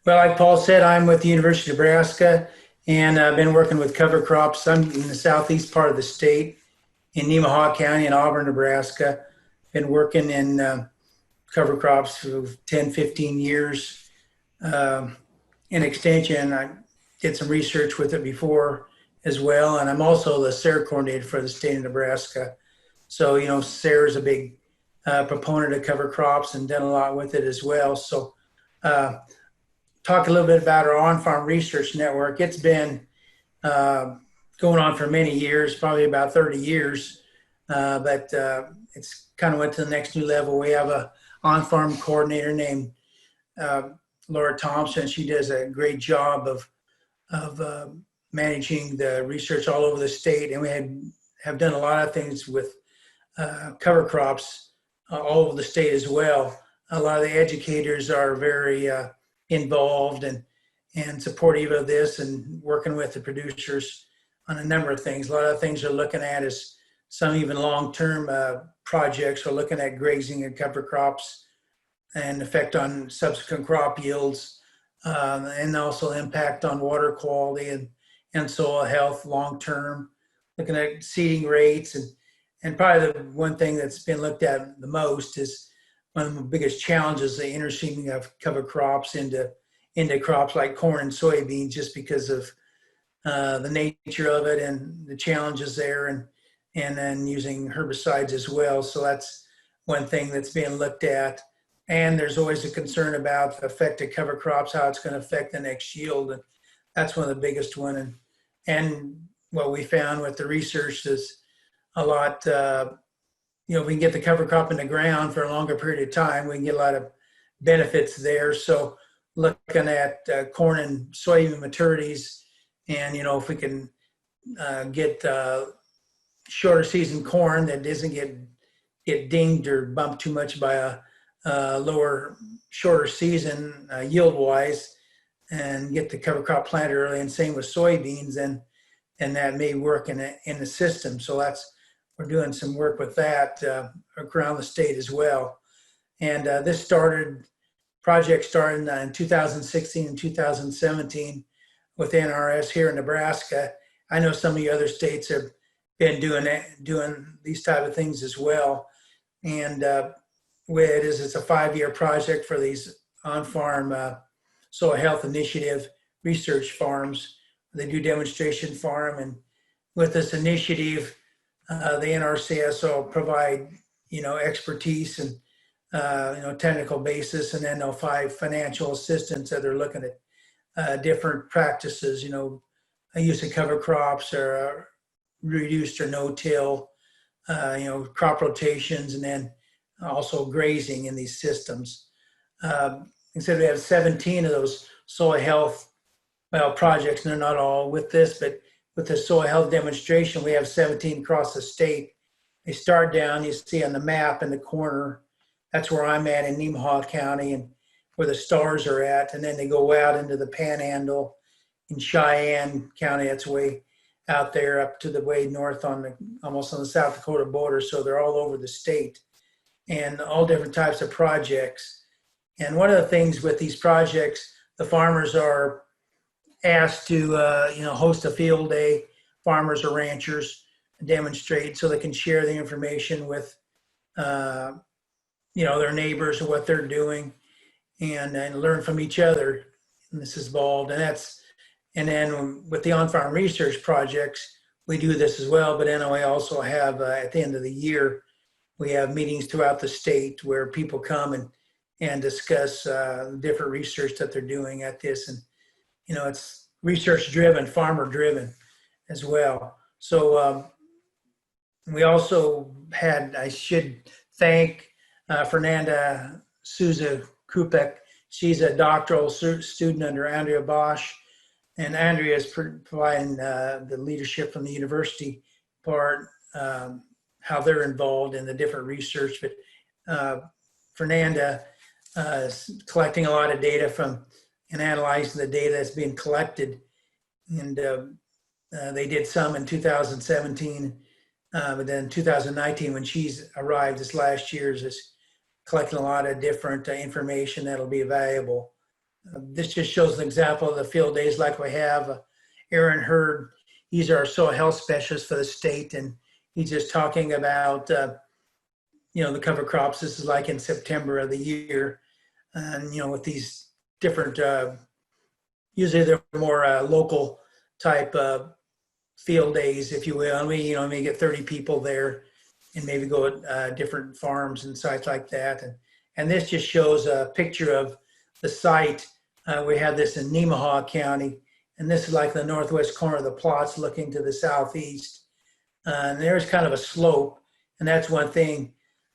Well, like Paul said, I'm with the University of Nebraska, and I've been working with cover crops. I'm in the southeast part of the state, in Nemaha County in Auburn, Nebraska. Been working in cover crops for 10, 15 years. Um, in Extension, I did some research with it before as well, and I'm also the SARE coordinator for the state of Nebraska. So, SARE is a big proponent of cover crops and done a lot with it as well. So, uh, talk a little bit about our on-farm research network. It's been uh, going on for many years, probably about 30 years, but it's kind of went to the next new level. We have a on-farm coordinator named uh, Laura Thompson. She does a great job of managing the research all over the state, and we have done a lot of things with cover crops all over the state as well. A lot of the educators are very involved and supportive of this and working with the producers on a number of things. A lot of things they're looking at is some even long-term projects. We're looking at grazing and cover crops and effect on subsequent crop yields, and also impact on water quality and soil health long-term, looking at seeding rates. And probably the one thing that's been looked at the most is one of the biggest challenges, the interseeding of cover crops into crops like corn and soybeans, just because of the nature of it and the challenges there, and then using herbicides as well. So that's one thing that's being looked at. And there's always a concern about the effect of cover crops, how it's going to affect the next yield. And that's one of the biggest one. And what we found with the research is a lot, we can get the cover crop in the ground for a longer period of time. We can get a lot of benefits there. So looking at corn and soybean maturities, and if we can get shorter season corn that doesn't get dinged or bumped too much by a lower, shorter season yield wise, and get the cover crop planted early, and same with soybeans, and that may work in the system. So we're doing some work with that around the state as well. And this project started in 2016 and 2017 with NRCS here in Nebraska. I know some of the other states have been doing these type of things as well. And it's a 5-year project for these on-farm soil health initiative research farms. They do demonstration farm, and with this initiative, the NRCS will provide expertise and technical basis, and then they'll find financial assistance that they're looking at different practices, use of cover crops or reduced or no-till, crop rotations, and then also grazing in these systems. Instead, we have 17 of those soil health projects, and they're not all with this, but with the soil health demonstration, we have 17 across the state. They start down, you see on the map in the corner, that's where I'm at in Nemaha County and where the stars are at. And then they go out into the Panhandle in Cheyenne County. That's way out there up to the way north almost on the South Dakota border. So they're all over the state and all different types of projects. And one of the things with these projects, the farmers are asked to host a field day, farmers or ranchers demonstrate so they can share the information with their neighbors or what they're doing, and learn from each other. And this is involved, and then with the on-farm research projects, we do this as well. But then we also have at the end of the year, we have meetings throughout the state where people come and discuss different research that they're doing at this. And it's research driven, farmer driven as well. So we also I should thank Fernanda Souza Kupek. She's a doctoral student under Andrea Bosch, and Andrea is providing the leadership from the university part, how they're involved in the different research. But Fernanda is collecting a lot of data and analyzing the data that's being collected. And they did some in 2017, but then 2019, when she's arrived this last year, is collecting a lot of different information that'll be valuable This just shows an example of the field days like we have. Aaron Hurd, he's our soil health specialist for the state, and he's just talking about, the cover crops. This is like in September of the year. And, with these different, usually they're more local type field days, if you will. And we, may get 30 people there and maybe go at different farms and sites like that. And this just shows a picture of the site. We have this in Nemaha County, and this is like the northwest corner of the plots looking to the southeast. And there's kind of a slope, and that's one thing.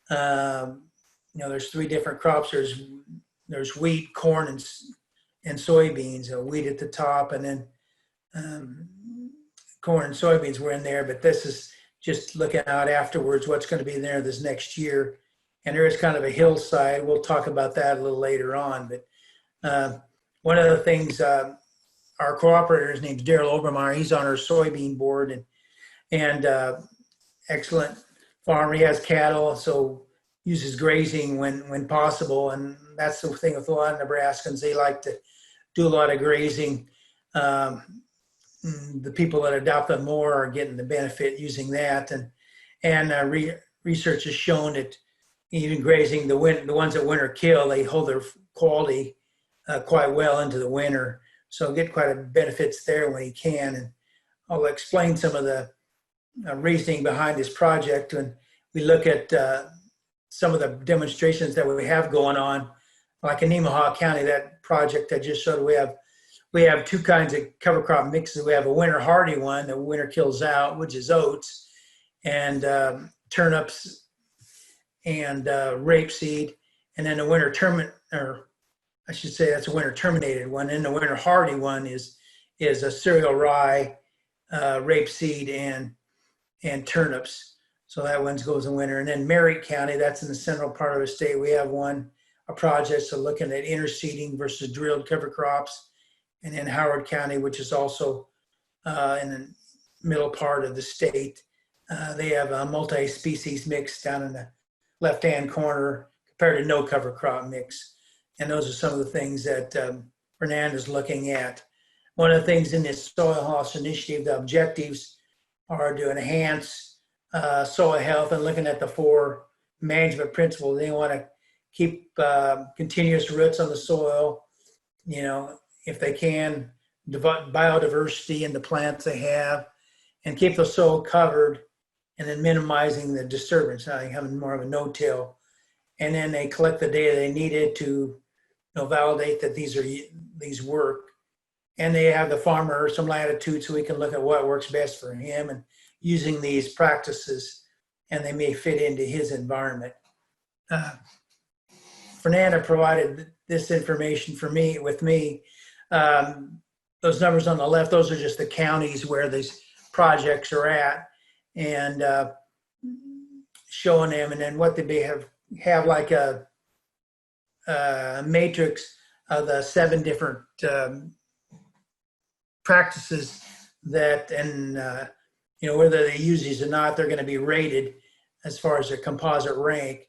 There's 3 different crops. There's wheat, corn, and soybeans. Wheat at the top, and then corn and soybeans were in there. But this is just looking out afterwards, what's going to be in there this next year. And there is kind of a hillside. We'll talk about that a little later on. But one of the things, our cooperator, his name's Daryl Obermeyer. He's on our soybean board, and excellent farmer. He has cattle, so uses grazing when possible. And that's the thing with a lot of Nebraskans. They like to do a lot of grazing. The people that adopt them more are getting the benefit using that. And research has shown that even grazing, the ones that winter kill, they hold their quality quite well into the winter. So get quite a benefits there when you can. And I'll explain some of the reasoning behind this project. When we look at some of the demonstrations that we have going on, like in Nemaha County, that project I just showed, we have 2 kinds of cover crop mixes. We have a winter hardy one that winter kills out, which is oats, and turnips, and rapeseed, and then the winter that's a winter terminated one. And the winter hardy one is a cereal rye, rapeseed, and turnips. So that one goes in winter. And then Merritt County, that's in the central part of the state. We have a project so looking at interseeding versus drilled cover crops. And then Howard County, which is also in the middle part of the state, they have a multi-species mix down in the left-hand corner compared to no cover crop mix. And those are some of the things that Fernand is looking at. One of the things in this soil health initiative, the objectives are to enhance soil health and looking at the 4 management principles. They want to keep continuous roots on the soil, if they can, biodiversity in the plants they have, and keep the soil covered, and then minimizing the disturbance, having more of a no-till. And then they collect the data they needed to validate that these work. And they have the farmer some latitude so we can look at what works best for him and using these practices, and they may fit into his environment. Fernanda provided this information with me. Those numbers on the left, those are just the counties where these projects are at, and showing them, and then what they have like a matrix of the 7 different practices that, and whether they use these or not, they're going to be rated as far as their composite rank.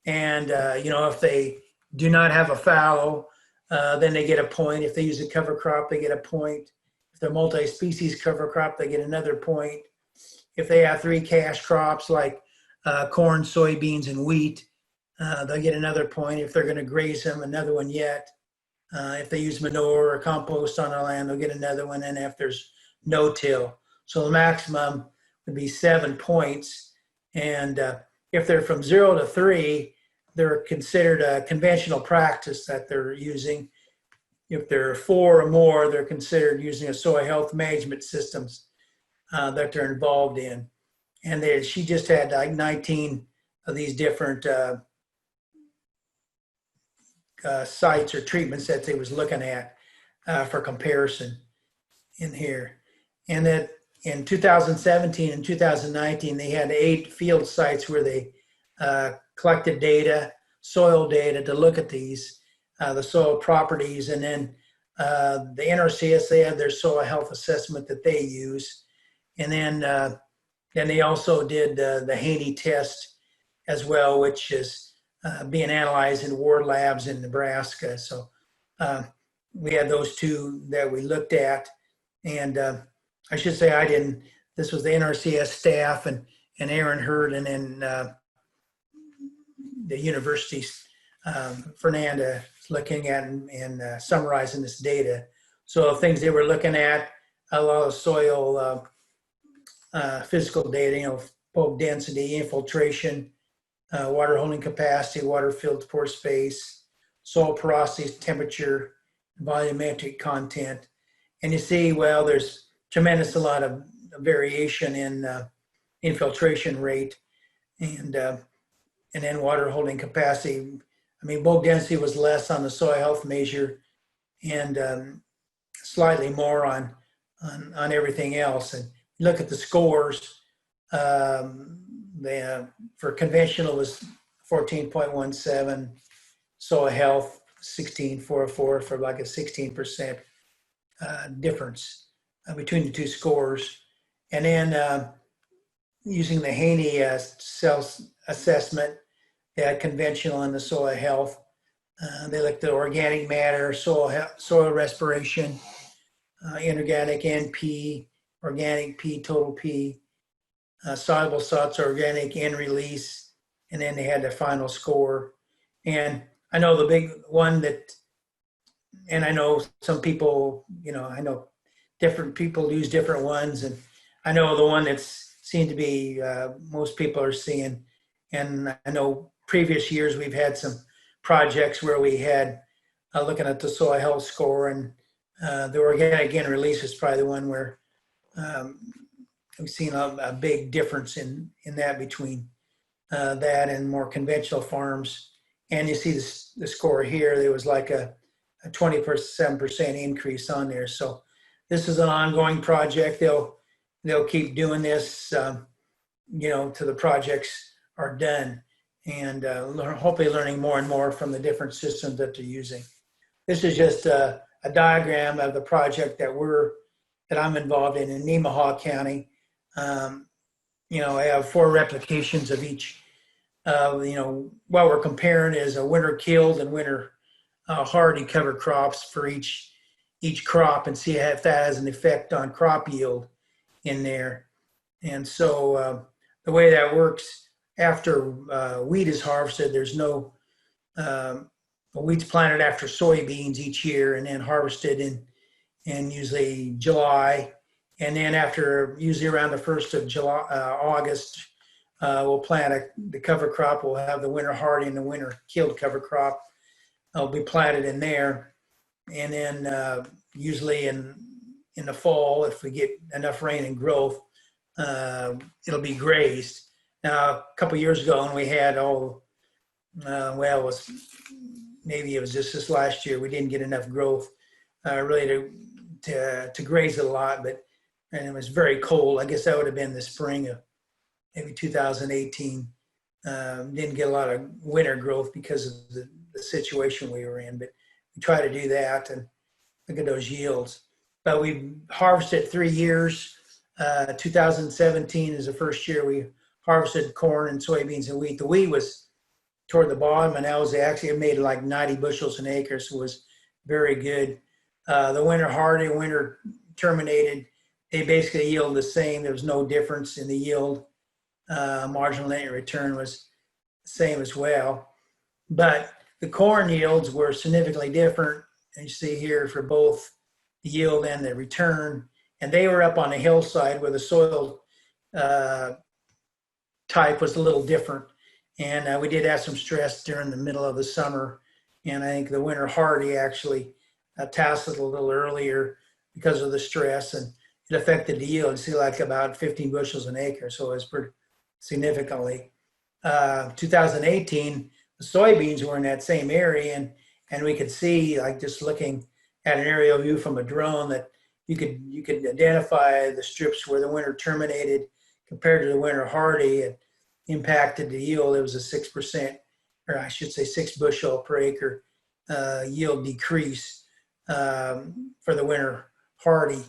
And if they do not have a fallow, then they get a point. If they use a cover crop, they get a point. If they're multi-species cover crop, they get another point. If they have 3 cash crops like corn, soybeans, and wheat, they'll get another point. If they're going to graze them, another one yet. If they use manure or compost on their land, they'll get another one. And if there's no-till, so the maximum would be 7 points. And if they're from 0 to 3, they're considered a conventional practice that they're using. If they're 4 or more, they're considered using a soil health management systems that they're involved in. And she just had like 19 of these different sites or treatments that they was looking at for comparison in here. And that in 2017 and 2019, they had 8 field sites where they collected data, soil data, to look at these, the soil properties. And then the NRCS, they have their soil health assessment that they use. And then they also did the Haney test as well, which is being analyzed in ward labs in Nebraska. So we had those two that we looked at. And I should say I didn't, this was the NRCS staff and Aaron Hurd, and then the university's Fernanda looking at and summarizing this data. So things they were looking at, a lot of soil physical data, bulk density, infiltration, water holding capacity, water filled pore space, soil porosity, temperature, volumetric content. And you see, well, there's tremendous a lot of variation in infiltration rate and then water holding capacity. I mean, bulk density was less on the soil health measure and slightly more on everything else. And look at the scores. For conventional was 14.17, soil health 16.44 for like a 16% difference between the two scores. And then using the Haney self-assessment, they had conventional and the soil health. They looked at organic matter, soil respiration, inorganic NP, organic P, total P, soluble salts, organic N release, and then they had the final score. And I know the big one that, and I know some people, I know different people use different ones, and I know the one that's seemed to be most people are seeing, and I know previous years we've had some projects where we had looking at the soil health score, and the organic N release is probably the one where we've seen a big difference in that between that and more conventional farms. And you see the score here, there was like a 27% increase on there. So this is an ongoing project. They'll keep doing this, till the projects are done, and hopefully learning more and more from the different systems that they're using. This is just a diagram of the project that I'm involved in Nemaha County. I have 4 replications of each. What we're comparing is a winter killed and winter hardy cover crops for each crop, and see if that has an effect on crop yield in there. And so the way that works, after wheat is harvested, there's no wheat's planted after soybeans each year and then harvested in usually July. And then after, usually around the 1st of July, August, we'll plant the cover crop. We'll have the winter hardy and the winter killed cover crop. Will be planted in there. And then usually in the fall, if we get enough rain and growth, it'll be grazed. Now, a couple of years ago when we had maybe it was just this last year, we didn't get enough growth really to graze it a lot, and it was very cold. I guess that would have been the spring of maybe 2018. Didn't get a lot of winter growth because of the situation we were in, but we try to do that and look at those yields. But we harvested 3 years. 2017 is the first year we harvested corn and soybeans and wheat. The wheat was toward the bottom, and that was actually, it made like 90 bushels an acre, so it was very good. The winter hardy, winter terminated, they basically yield the same. There was no difference in the yield. Marginal net return was the same as well. But the corn yields were significantly different. And you see here for both the yield and the return. And they were up on a hillside where the soil type was a little different. And we did have some stress during the middle of the summer. And I think the winter hardy actually tasseled a little earlier because of the stress, and it affected the yield. You see like about 15 bushels an acre, so it was pretty significantly. 2018, the soybeans were in that same area, and we could see, like just looking at an aerial view from a drone, that you could identify the strips where the winter terminated compared to the winter hardy. It impacted the yield. It was a 6%, or I should say 6 bushel per acre yield decrease for the winter hardy.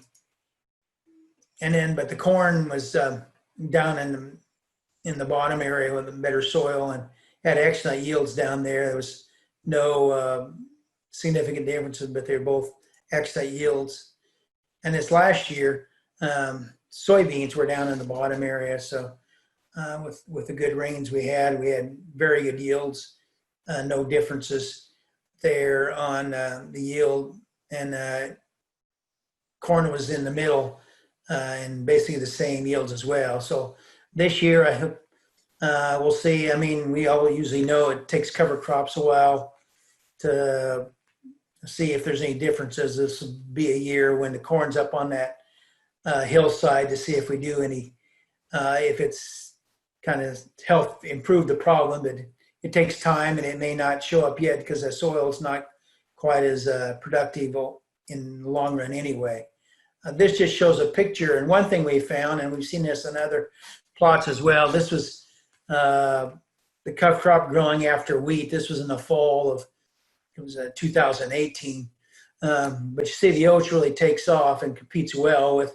And then, but the corn was down in the bottom area with the better soil and had excellent yields down there. There was no significant differences, but they're both excellent yields. And this last year, soybeans were down in the bottom area. So with the good rains we had very good yields, no differences there on the yield. And corn was in the middle and basically the same yields as well. So this year, I hope we'll see. I mean, we all usually know it takes cover crops a while to see if there's any differences. This will be a year when the corn's up on that hillside to see if we do any, if it's kind of help improve the problem. But it takes time and it may not show up yet because the soil is not quite as productive in the long run anyway. This just shows a picture, and one thing we found, and we've seen this in other plots as well, this was the cover crop growing after wheat. This was in the fall of, it was 2018. But you see the oats really takes off and competes well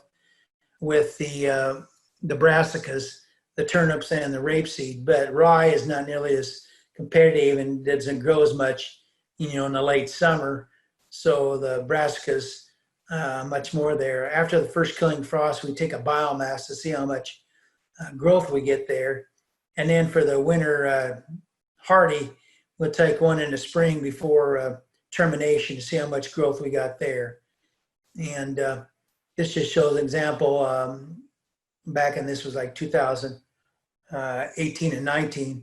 with the brassicas, the turnips, and the rapeseed. But rye is not nearly as competitive and doesn't grow as much, in the late summer. So the brassicas, much more there. After the first killing frost, we take a biomass to see how much growth we get there. And then for the winter hardy, we'll take one in the spring before termination to see how much growth we got there. And this just shows an example back in, this was like 2018 and 19.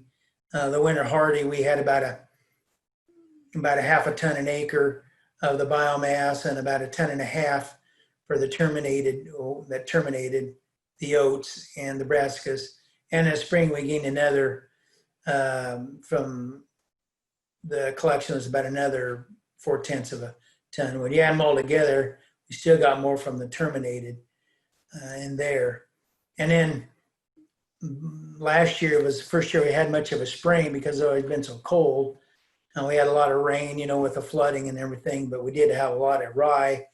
The winter hardy, we had about a half a ton an acre of the biomass and about 1.5 tons for the terminated the oats and the brassicas. And in the spring, we gained another, from the collection was about another 0.4 of a ton. When you add them all together, we still got more from the terminated in there. And then last year was the first year we had much of a spring because it had been so cold. And we had a lot of rain, with the flooding and everything, but we did have a lot of rye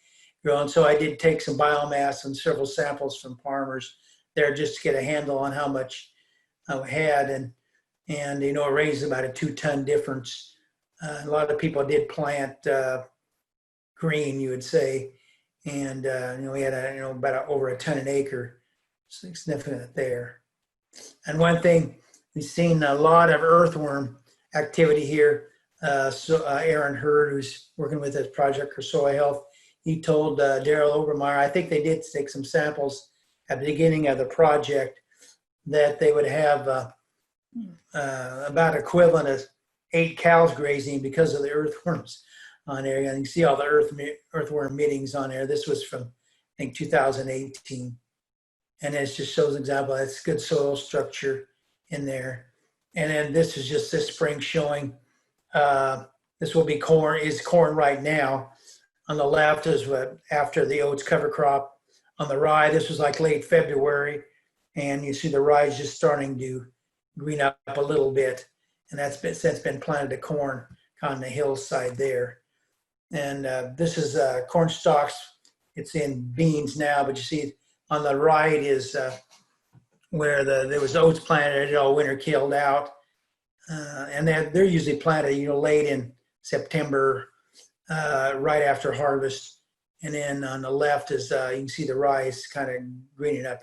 growing. So I did take some biomass and several samples from farmers there just to get a handle on how much we had. And it raised about a 2-ton difference. A lot of people did plant green, you would say. And, we had about over 1 ton an acre, significant there. And one thing, we've seen a lot of earthworm activity here. Aaron Hurd, who's working with this project for soil health, he told Daryl Obermeyer, I think they did take some samples at the beginning of the project, that they would have about equivalent of 8 cows grazing because of the earthworms on there. And you can see all the earthworm meetings on there. This was from, I think, 2018. And it just shows an example. That's good soil structure in there. And then this is just this spring showing, this will be corn right now. On the left is what after the oats cover crop. On the rye, this was like late February. And you see the rye is just starting to green up a little bit. And that's since been planted to corn on the hillside there. And this is corn stalks. It's in beans now, but you see on the right is where there was oats planted, all winter killed out. And they're usually planted, late in September, right after harvest. And then on the left is, you can see the rice kind of greening up.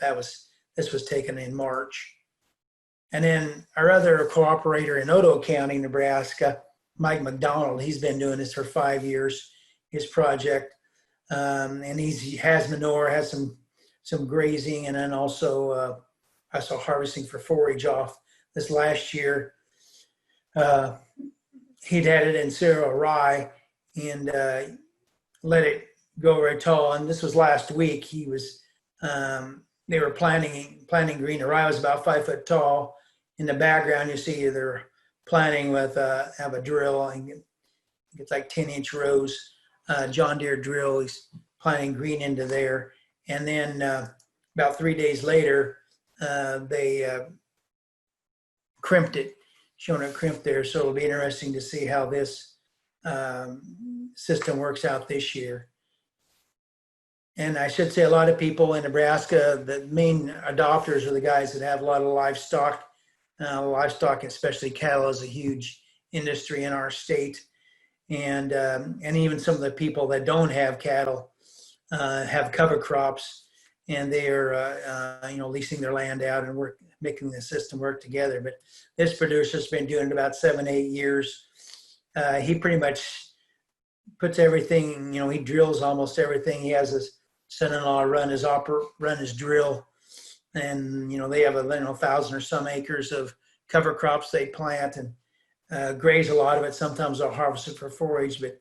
This was taken in March. And then our other cooperator in Otoe County, Nebraska, Mike McDonald, he's been doing this for 5 years, his project. And he has manure, has some grazing, and then also harvesting for forage off. This last year, he'd had it in cereal rye and let it go very tall. And this was last week. He was, they were planting green. The rye was about 5 foot tall. In the background, you see they're planting with have a drill. And it's like 10-inch rows. John Deere drill. He's planting green into there. And then about 3 days later, they crimped it, showing it crimped there. So it'll be interesting to see how this system works out this year. And I should say a lot of people in Nebraska, the main adopters are the guys that have a lot of livestock. Livestock, especially cattle, is a huge industry in our state. and even some of the people that don't have cattle have cover crops, and they are leasing their land out and making the system work together. But this producer's been doing it about 7-8 years. He pretty much puts everything, he drills almost everything. He has his son-in-law run his drill, and they have 1,000 or some acres of cover crops they plant and graze a lot of it. Sometimes they'll harvest it for forage, but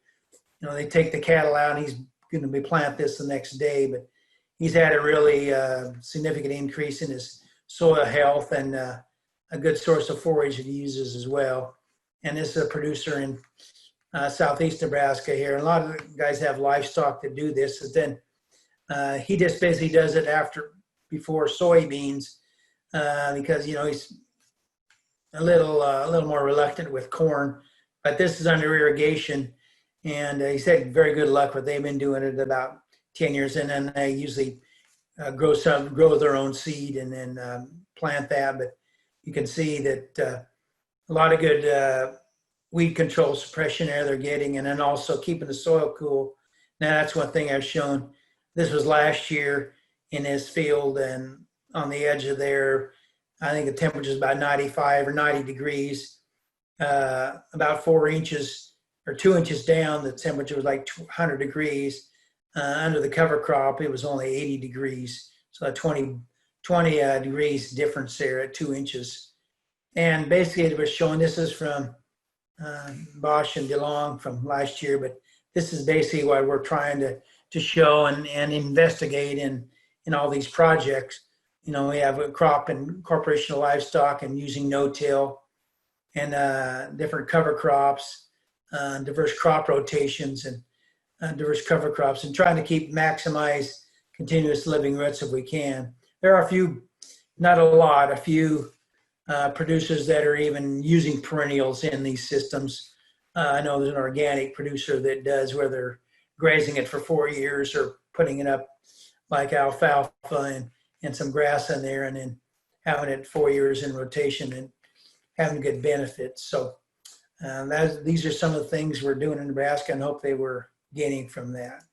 they take the cattle out, and he's going to plant this the next day. But he's had a really significant increase in his soil health, and a good source of forage that he uses as well. And this is a producer in southeast Nebraska here. And a lot of the guys have livestock that do this. And then he just basically does it before soybeans because he's a little more reluctant with corn. But this is under irrigation, and he's had very good luck with. They've been doing it about 10 years, and then they usually grow their own seed and then plant that. But you can see that a lot of good weed control suppression there they're getting, and then also keeping the soil cool. Now that's one thing I've shown. This was last year in his field, and on the edge of there, I think the temperature is about 95 or 90 degrees. About 4 inches or 2 inches down, the temperature was like 100 degrees. Under the cover crop, it was only 80 degrees. So a 20 degrees difference there at 2 inches. And basically it was showing, this is from Bosch and DeLong from last year, but this is basically what we're trying to show and investigate in all these projects. We have a crop and incorporation of livestock and using no-till and different cover crops, diverse crop rotations and diverse cover crops, and trying to maximize continuous living roots if we can. There are a few, not a lot, a few producers that are even using perennials in these systems. I know there's an organic producer that does, where they're grazing it for 4 years or putting it up like alfalfa and some grass in there, and then having it 4 years in rotation and having good benefits. So these are some of the things we're doing in Nebraska, and hope they were gaining from that.